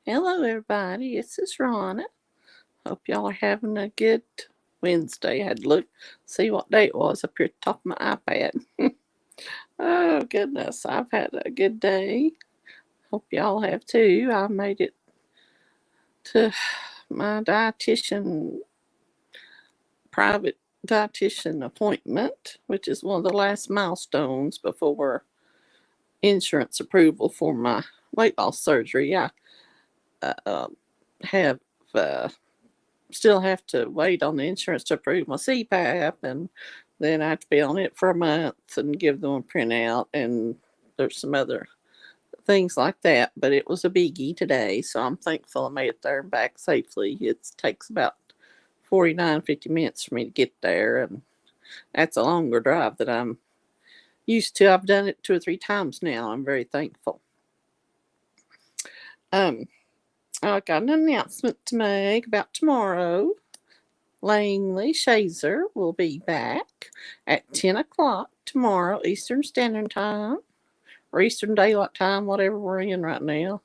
Hello, everybody. This is Rona. Hope y'all are having a good Wednesday. I had to look, see what day it was up here at the top of my iPad. Oh, goodness. I've had a good day. Hope y'all have too. I made it to my private dietitian appointment, which is one of the last milestones before insurance approval for my weight loss surgery. I uh, have uh, still have to wait on the insurance to approve my CPAP, and then I have to be on it for a month and give them a printout, and there's some other things like that. But it was a biggie today, so I'm thankful I made it there and back safely. It takes about 49-50 minutes for me to get there, and that's a longer drive that I'm used to. I've done it 2 or 3 times now. I'm very thankful. Um, I got an announcement to make about tomorrow. Langley Shazer will be back at 10 o'clock tomorrow, Eastern Standard Time, or Eastern Daylight Time, whatever we're in right now.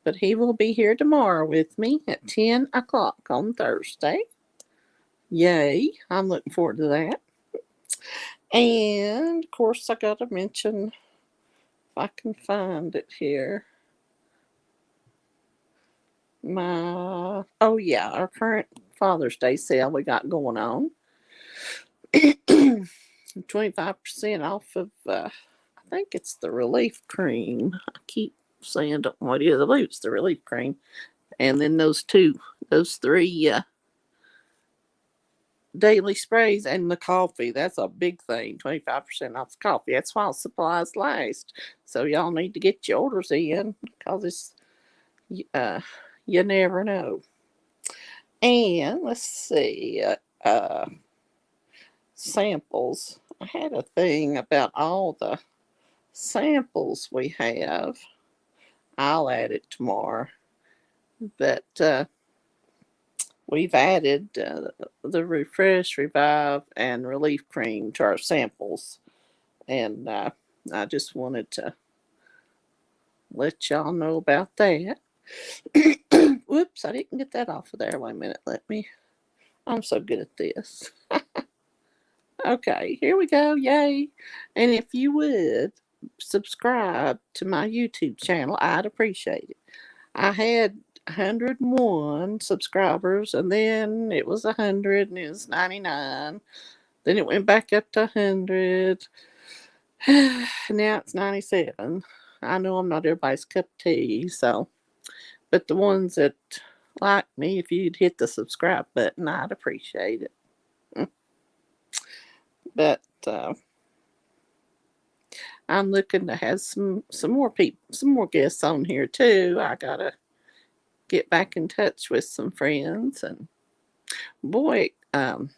But he will be here tomorrow with me at 10 o'clock on Thursday. Yay, I'm looking forward to that. And, of course, I got to mention, if I can find it here, our current Father's Day sale we got going on. 25% off of, I think it's the relief cream. I keep saying, don't know what it is. I believe it's the relief cream. And then those three daily sprays and the coffee. That's a big thing. 25% off the coffee. That's while supplies last. So y'all need to get your orders in because uh, you never know. And let's see, samples. I had a thing about all the samples we have. I'll add it tomorrow. But we've added the Refresh, Revive, and Relief Cream to our samples. And I just wanted to let y'all know about that. Whoops, I didn't get that off of there. Wait a minute. I'm so good at this. Okay, here we go. Yay. And if you would subscribe to my YouTube channel, I'd appreciate it. I had 101 subscribers, and then it was 100, and it was 99. Then it went back up to 100. Now it's 97. I know I'm not everybody's cup of tea, but the ones that like me, if you'd hit the subscribe button, I'd appreciate it. But I'm looking to have some more people, some more guests on here too. I gotta get back in touch with some friends, and boy, I've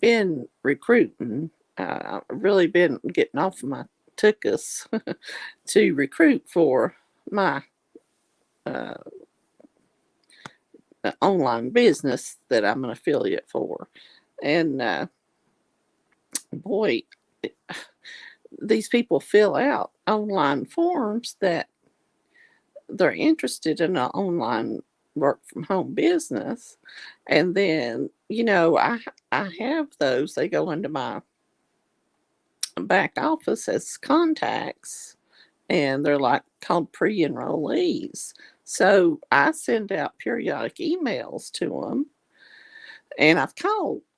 been recruiting. I've really been getting off of my tuchus to recruit for my uh, online business that I'm an affiliate for. And boy, these people fill out online forms that they're interested in an online work from home business. And then, I have those. They go into my back office as contacts, and they're like called pre-enrollees. So I send out periodic emails to them, and I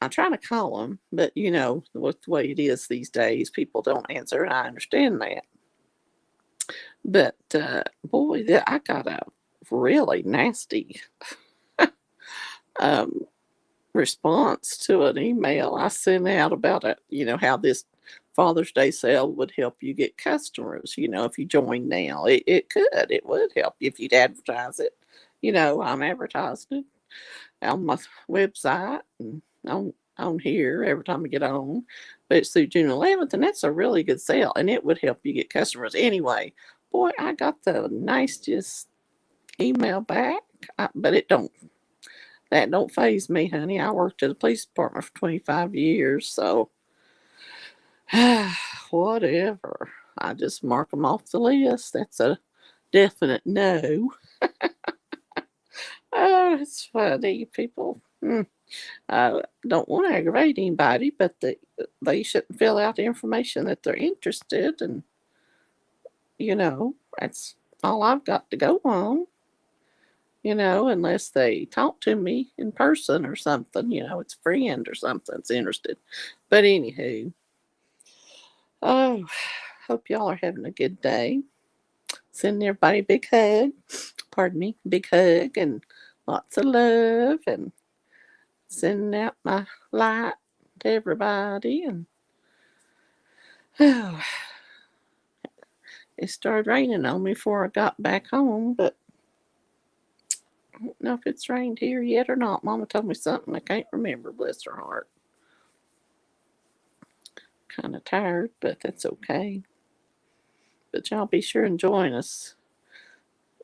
try to call them, but with the way it is these days, people don't answer, and I understand that. But boy, I got a really nasty um, response to an email I sent out about it. How this Father's Day sale would help you get customers. If you join now, it would help you if you'd advertise it. I'm advertising it on my website and on here every time I get on. But it's through June 11th, and that's a really good sale, and it would help you get customers anyway. Boy, I got the nicest email back, but that don't faze me, honey. I worked at the police department for 25 years, so whatever. I just mark them off the list. definite no. Oh, it's funny. People don't want to aggravate anybody, but they shouldn't fill out the information that they're interested, and that's all I've got to go on. Unless they talk to me in person or something, it's a friend or something that's interested. But anywho, oh, hope y'all are having a good day. Sending everybody a big hug. Pardon me, big hug and lots of love, and sending out my light to everybody. And oh, it started raining on me before I got back home, but I don't know if it's rained here yet or not. Mama told me something I can't remember, bless her heart. Kind of tired, but that's okay. But y'all be sure and join us.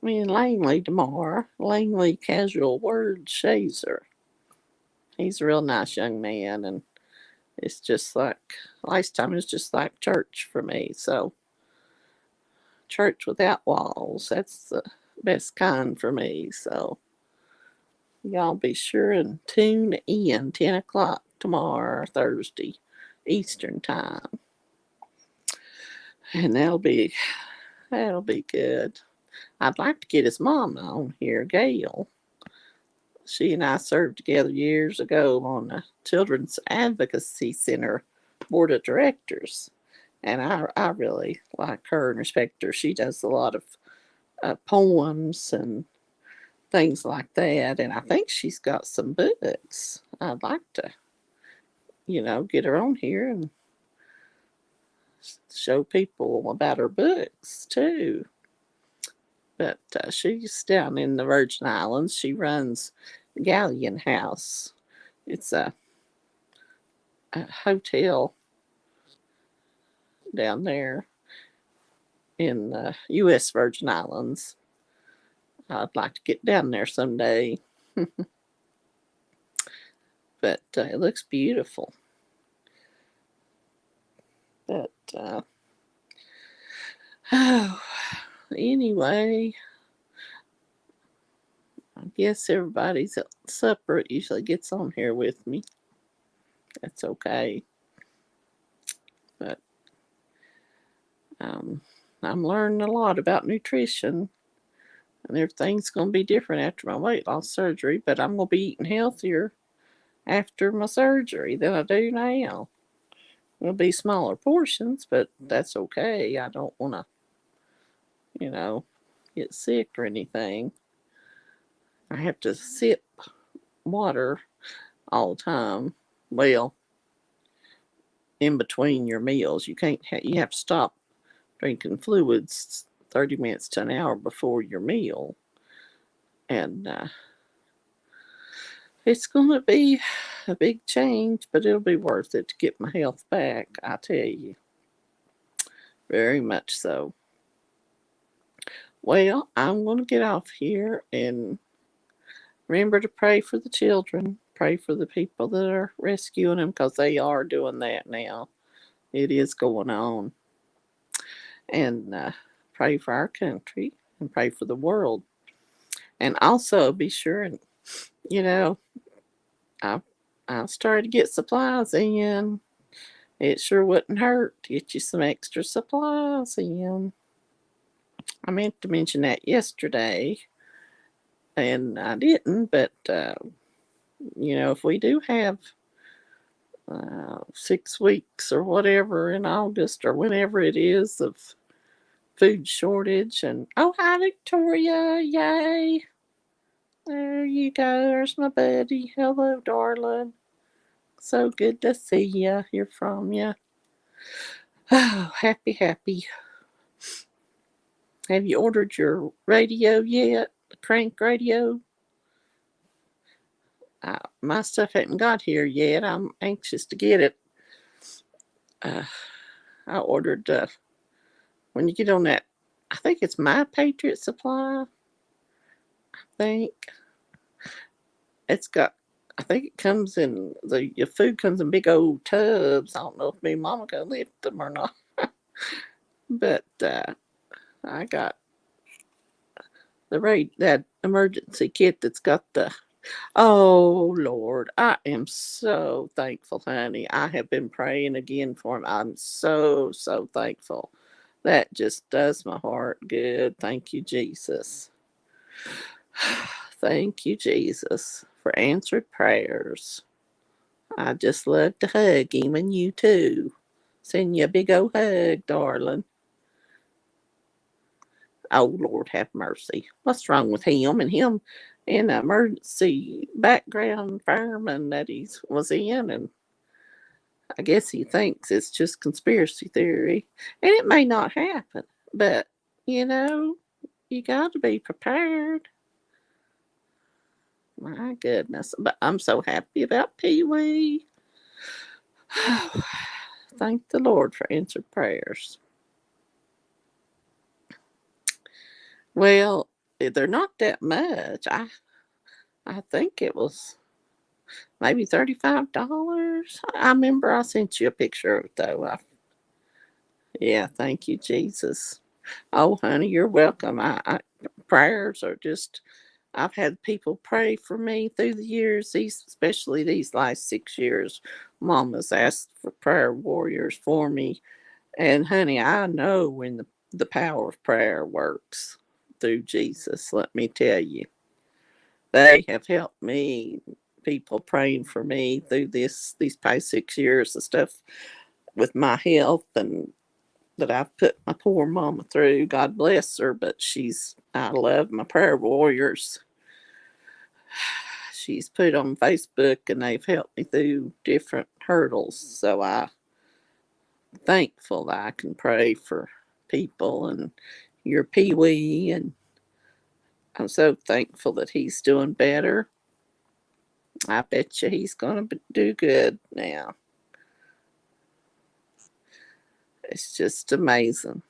Me and Langley tomorrow. Langley Casual Word Shazer. He's a real nice young man, and it's just like last time it was just like church for me. So church without walls, that's the best kind for me. So y'all be sure and tune in 10 o'clock tomorrow, Thursday, Eastern time. And that'll be good. I'd like to get his mom on here, Gail. She and I served together years ago on the Children's Advocacy Center Board of Directors. And I really like her and respect her. She does a lot of poems and things like that. And I think she's got some books. I'd like to, get her on here and show people about her books too. But she's down in the Virgin Islands. She runs Galleon House. It's a hotel down there in the U.S. Virgin Islands. I'd like to get down there someday. But it looks beautiful. But anyway, I guess everybody's at supper. It usually gets on here with me. That's okay. But I'm learning a lot about nutrition, and everything's going to be different after my weight loss surgery. But I'm going to be eating healthier after my surgery than I do now. It'll be smaller portions, but that's okay. I don't want to, get sick or anything. I have to sip water all the time. Well, in between your meals, you can't. You have to stop drinking fluids 30 minutes to an hour before your meal, and it's going to be a big change, but it'll be worth it to get my health back. I tell you, very much so. Well, I'm going to get off here and remember to pray for the children. Pray for the people that are rescuing them, because they are doing that now. It is going on. And pray for our country and pray for the world. And also be sure and, I've started to get supplies in. It sure wouldn't hurt to get you some extra supplies in. I meant to mention that yesterday, and I didn't, but, if we do have 6 weeks or whatever in August or whenever it is of food shortage, and oh, hi, Victoria, yay. There you go, there's my buddy. Hello, darling. So good to see ya, hear from ya. Oh, happy. Have you ordered your radio yet? The crank radio? My stuff hadn't got here yet. I'm anxious to get it. I ordered, when you get on that, I think it's My Patriot Supply. I think. It's got, I think it comes in, your food comes in big old tubs. I don't know if me and Mama gonna lift them or not. But I got that emergency kit that's got the. Oh Lord, I am so thankful, honey. I have been praying again for him. I'm so thankful. That just does my heart good. Thank you, Jesus. Thank you, Jesus, for answered prayers. I just love to hug him and you too. Send you a big old hug, darling. Oh, Lord have mercy. What's wrong with him and him in the emergency background fireman that he was in? And I guess he thinks it's just conspiracy theory. And it may not happen, but you know, you got to be prepared. My goodness. But I'm so happy about Pee Wee. Thank the Lord for answered prayers. Well, they're not that much. I think it was maybe $35. I remember I sent you a picture of it though. Yeah, thank you, Jesus. Oh, honey, you're welcome. Prayers are just. I've had people pray for me through the years. Especially these last 6 years. Mama's asked for prayer warriors for me, and honey, I know when the power of prayer works through Jesus. Let me tell you, they have helped me. People praying for me through these past 6 years of stuff with my health and that I've put my poor mama through. God bless her, but I love my prayer warriors. She's put on Facebook and they've helped me through different hurdles. So I'm thankful that I can pray for people and your Pee Wee, and I'm so thankful that he's doing better. I bet you he's going to do good now. It's just amazing.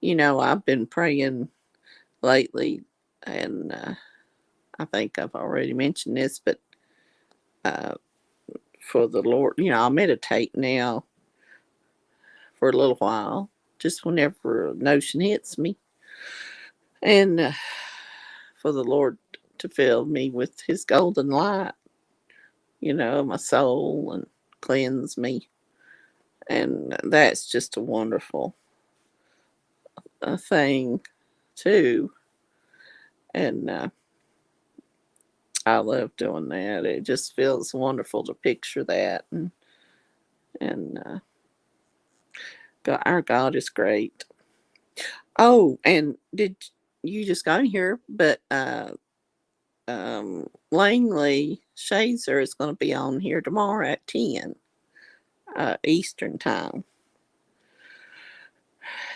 I've been praying lately, and I think I've already mentioned this, but uh, for the Lord, I'll meditate now for a little while, just whenever a notion hits me, and for the Lord to fill me with His golden light, my soul, and cleanse me. And that's just a wonderful thing, too. And I love doing that. It just feels wonderful to picture that. And God, our God is great. Oh, and did you just got in here? But Langley Shazer is going to be on here tomorrow at 10 Eastern time.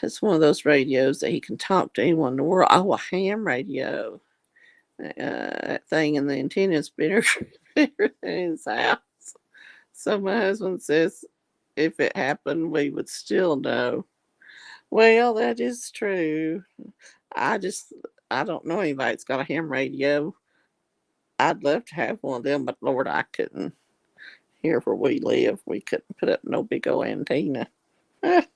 It's one of those radios that he can talk to anyone in the world. Oh, a ham radio. That thing and the antenna's been in his house. So my husband says if it happened, we would still know. Well, that is true. I just, I don't know anybody that's got a ham radio. I'd love to have one of them, but Lord, I couldn't. Here where we live, we couldn't put up no big old antenna. But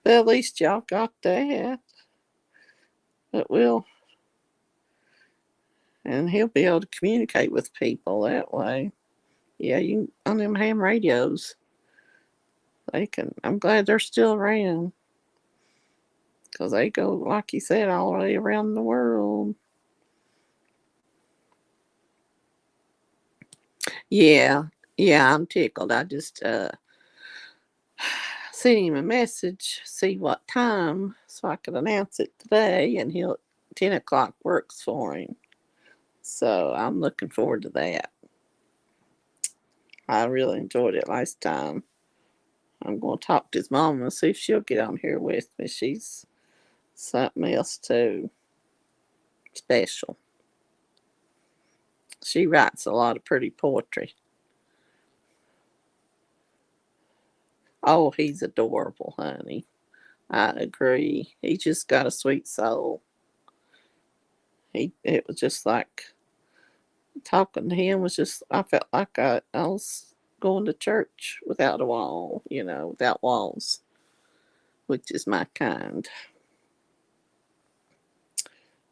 at least y'all got that. But and he'll be able to communicate with people that way. Yeah, you on them ham radios. They can. I'm glad they're still around because they go, like you said, all the way around the world. Yeah, yeah, I'm tickled. I just sent him a message, see what time, so I could announce it today, and 10 o'clock works for him. So I'm looking forward to that. I really enjoyed it last time. I'm going to talk to his mom and see if she'll get on here with me. She's something else too special. She writes a lot of pretty poetry. Oh, he's adorable, honey. I agree. He just got a sweet soul. It was just like talking to him was just. I felt like I was going to church without a wall, without walls, which is my kind.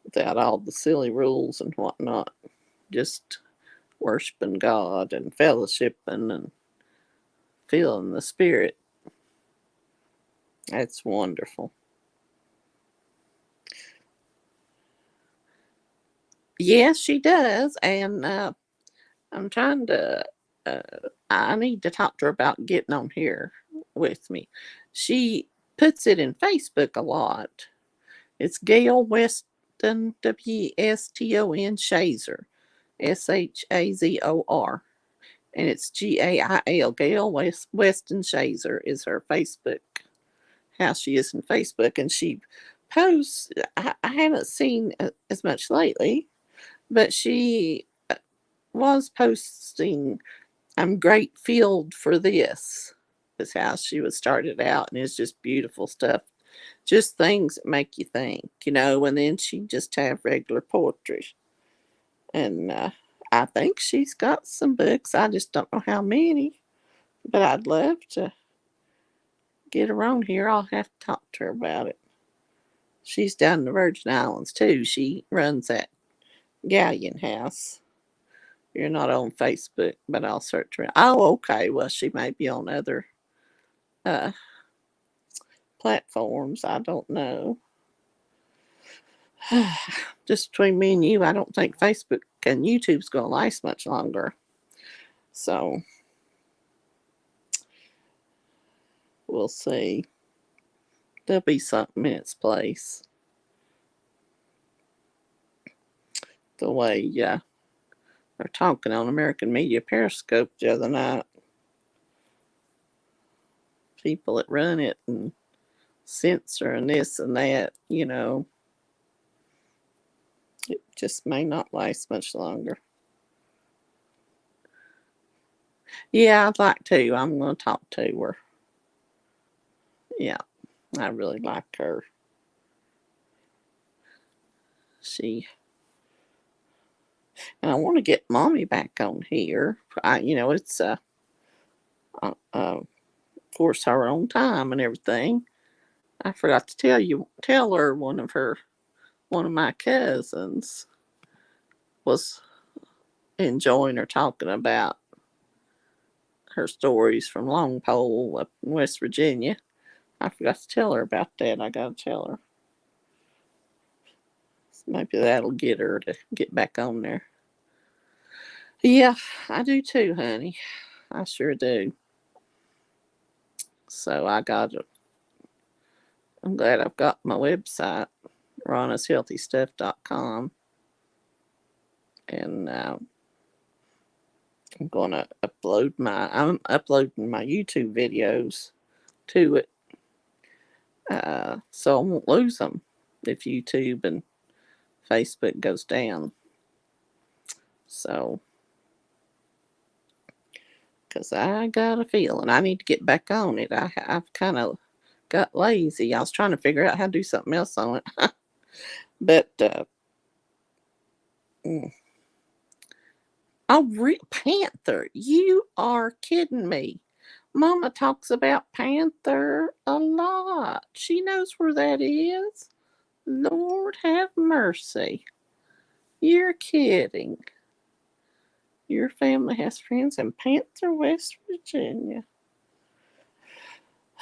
without all the silly rules and whatnot. Just worshiping God and fellowshipping and feeling the Spirit. That's wonderful. Yes, she does. And I'm trying to, uh, I need to talk to her about getting on here with me. She puts it in Facebook a lot. It's Gail Weston, Weston Shazer, Shazor. And it's Gail. Gail Weston Shazer is her Facebook, how she is in Facebook. And she posts, I haven't seen as much lately, but she was posting, I'm great field for this, is how she was started out. And it's just beautiful stuff. Just things that make you think, and then she just have regular poetry. And I think she's got some books. I just don't know how many, but I'd love to get her on here. I'll have to talk to her about it. She's down in the Virgin Islands too. She runs that Galleon House. You're not on Facebook, but I'll search her. Oh, okay. Well, she may be on other uh, platforms. I don't know. Just between me and you, I don't think Facebook and YouTube's going to last much longer. So we'll see. There'll be something in its place. The way they're talking on American Media Periscope the other night. People that run it and censor and this and that, it just may not last much longer. Yeah, I'd like to. I'm going to talk to her. Yeah, I really like her. And I want to get Mommy back on here. It's of course her own time and everything. I forgot to tell her one of my cousins was enjoying her talking about her stories from Longpole up in West Virginia. I forgot to tell her about that. I got to tell her. Maybe that'll get her to get back on there. Yeah, I do too, honey. I sure do. So I'm glad I've got my website, ronashealthystuff.com. And I'm uploading my YouTube videos to it. So I won't lose them if YouTube and Facebook goes down. So, because I got a feeling I need to get back on it. I've kind of got lazy. I was trying to figure out how to do something else on it. But, Panther. You are kidding me. Mama talks about Panther a lot. She knows where that is. Lord have mercy. You're kidding. Your family has friends in Panther, West Virginia.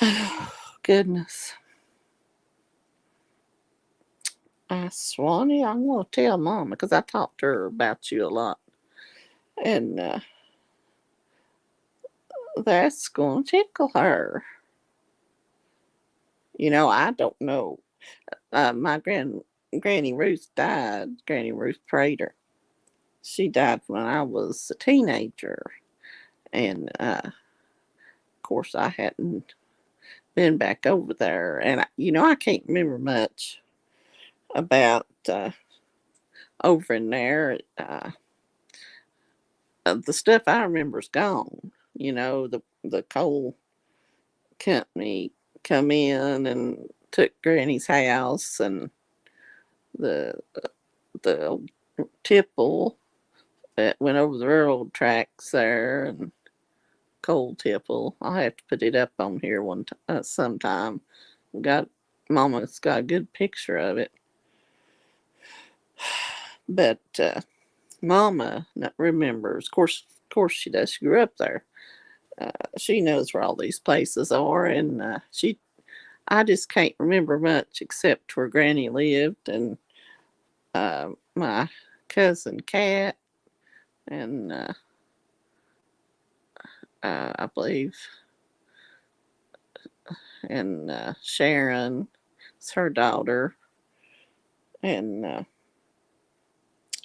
Oh, goodness. Swanee, I'm going to tell Mama because I talked to her about you a lot. And that's going to tickle her. I don't know. My Granny Ruth died. Granny Ruth Prater. She died when I was a teenager. And, of course, I hadn't been back over there. And, I can't remember much about over in there. The stuff I remember is gone. The coal company come in and took Granny's house, and the the tipple that went over the railroad tracks there, and coal tipple. I'll have to put it up on here sometime. Got Mama's got a good picture of it. But Mama remembers. Of course, she does. She grew up there. She knows where all these places are, and she. I just can't remember much except where Granny lived and my cousin Cat and I believe and Sharon, it's her daughter, and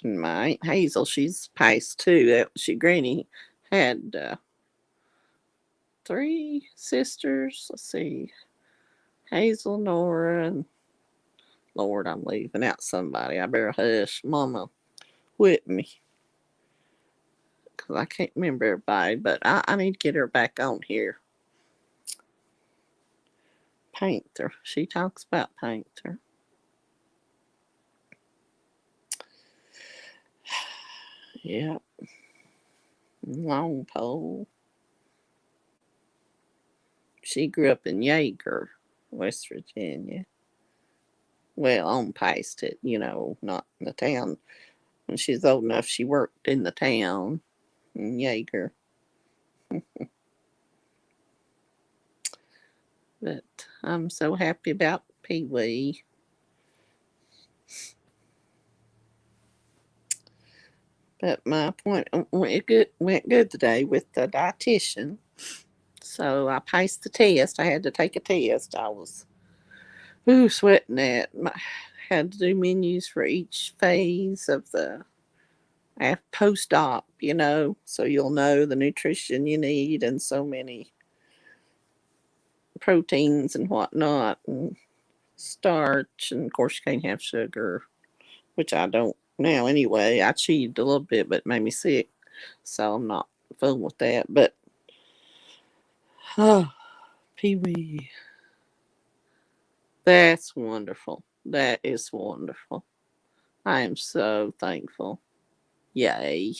my Aunt Hazel, she's passed too. Granny had three sisters. Let's see, Hazel, Nora, and Lord, I'm leaving out somebody. I better hush, Mama with me, because I can't remember everybody. But I need to get her back on here. Painter. She talks about Painter. Yep. Long pole. She grew up in Yeager, West Virginia. Well, on past it, not in the town. When she's old enough, she worked in the town in Yeager. But I'm so happy about Pee Wee. But my appointment went good today with the dietitian. So I passed the test. I had to take a test. I was sweating it. Had to do menus for each phase of the post-op, so you'll know the nutrition you need and so many proteins and whatnot and starch. And of course, you can't have sugar, which I don't now anyway. I cheated a little bit, but it made me sick. So I'm not fooling with that. But, oh, Pee Wee. That's wonderful. That is wonderful. I am so thankful. Yay.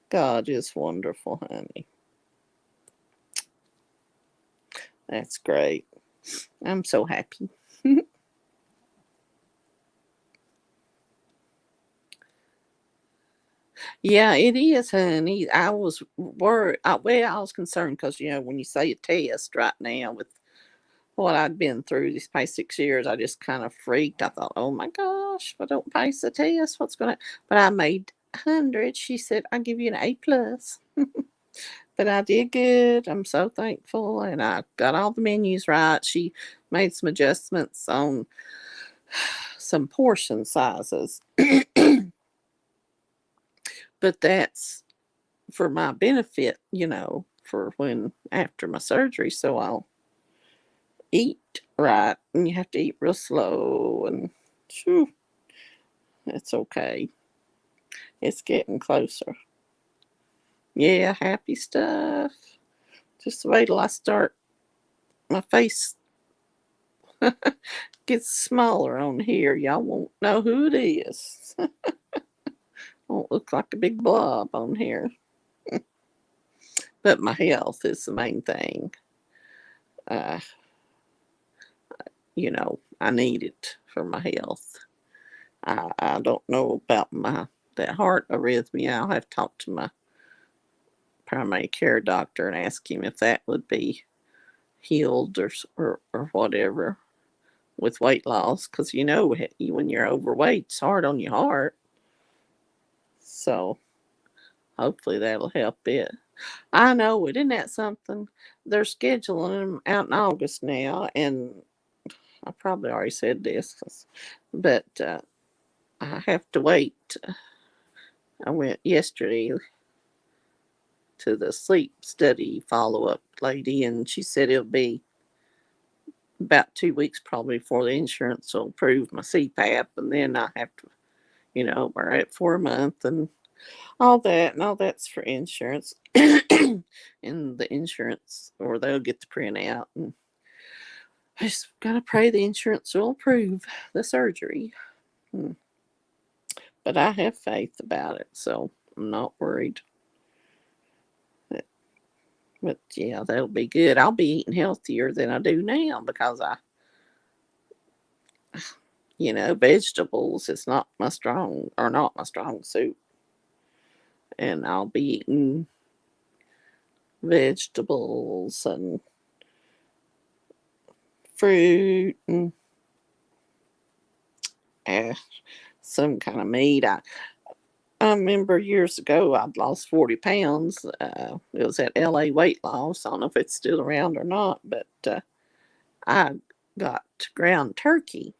God is wonderful, honey. That's great. I'm so happy. Yeah, it is, honey. I was worried. I was concerned because, when you say a test right now with what I'd been through these past 6 years, I just kind of freaked. I thought, oh my gosh, if I don't pass the test, what's going to. But I made 100. She said, I'll give you an A plus. But I did good. I'm so thankful. And I got all the menus right. She made some adjustments on some portion sizes. But that's for my benefit, for when after my surgery. So I'll eat right. And you have to eat real slow. And whew, it's okay. It's getting closer. Yeah, happy stuff. Just wait till I start. My face gets smaller on here. Y'all won't know who it is. Won't look like a big blob on here. But my health is the main thing. Uh, I need it for my health. I don't know about that heart arrhythmia. I'll have to talk to my primary care doctor and ask him if that would be healed or whatever with weight loss, because when you're overweight, it's hard on your heart. So hopefully that'll help it. I know it. Isn't that something? They're scheduling them out in August now, and I probably already said this, but I have to wait. I went yesterday to the sleep study follow up lady, and she said it'll be about 2 weeks probably before the insurance will approve my CPAP, and then I have to, wear it for a month and all that, and all that's for insurance. And the insurance, or they'll get the printout, and I just gotta pray the insurance will approve the surgery. Hmm. But I have faith about it, so I'm not worried. But yeah, that'll be good. I'll be eating healthier than I do now because vegetables is not my strong suit. And I'll be eating vegetables and fruit and uh, some kind of meat. I remember years ago I'd lost 40 pounds. It was at LA Weight Loss. I don't know if it's still around or not, but I got ground turkey,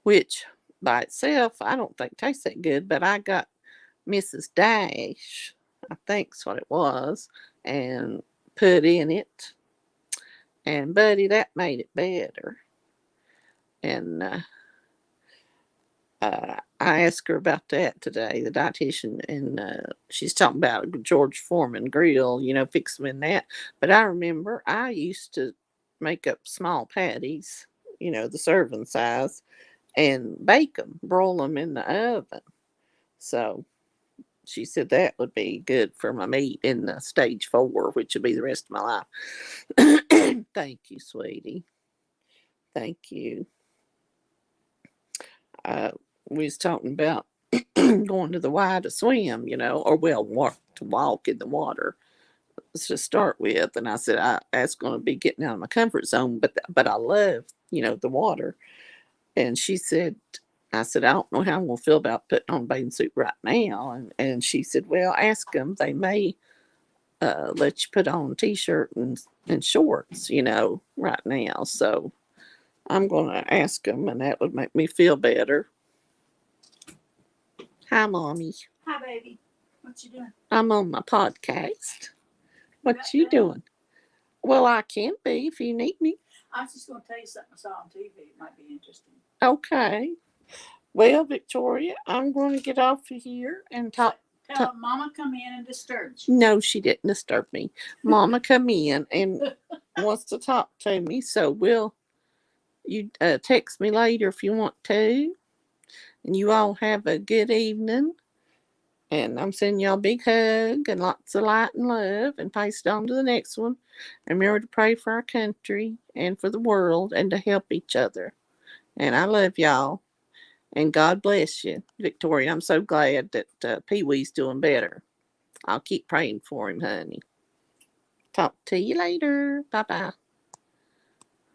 which by itself I don't think tastes that good, but I got Mrs. Dash, I think's what it was, and put in it. And buddy, that made it better. And I asked her about that today, the dietitian, and she's talking about a George Foreman grill, fix them in that. But I remember I used to make up small patties, the serving size, and bake them, broil them in the oven. So she said that would be good for my meat in the stage 4, which would be the rest of my life. Thank you, sweetie. Thank you. Uh, we was talking about going to the Y to swim, or to walk in the water to start with. And I said that's going to be getting out of my comfort zone, but I love the water. And she said, I said, I don't know how I'm going to feel about putting on a bathing suit right now. And she said, well, ask them. They may let you put on a t-shirt and shorts, right now. So I'm going to ask them, and that would make me feel better. Hi, Mommy. Hi, baby. What you doing? I'm on my podcast. What you doing? Well, I can be if you need me. I was just going to tell you something I saw on TV. It might be interesting. Okay. Well, Victoria, I'm going to get off of here and talk. Tell Mama come in and disturb you. No, she didn't disturb me. Mama come in and wants to talk to me. So you text me later if you want to. And you all have a good evening. And I'm sending y'all a big hug and lots of light and love, and pass it on to the next one. And remember to pray for our country and for the world and to help each other. And I love y'all. And God bless you, Victoria. I'm so glad that Pee Wee's doing better. I'll keep praying for him, honey. Talk to you later. Bye-bye.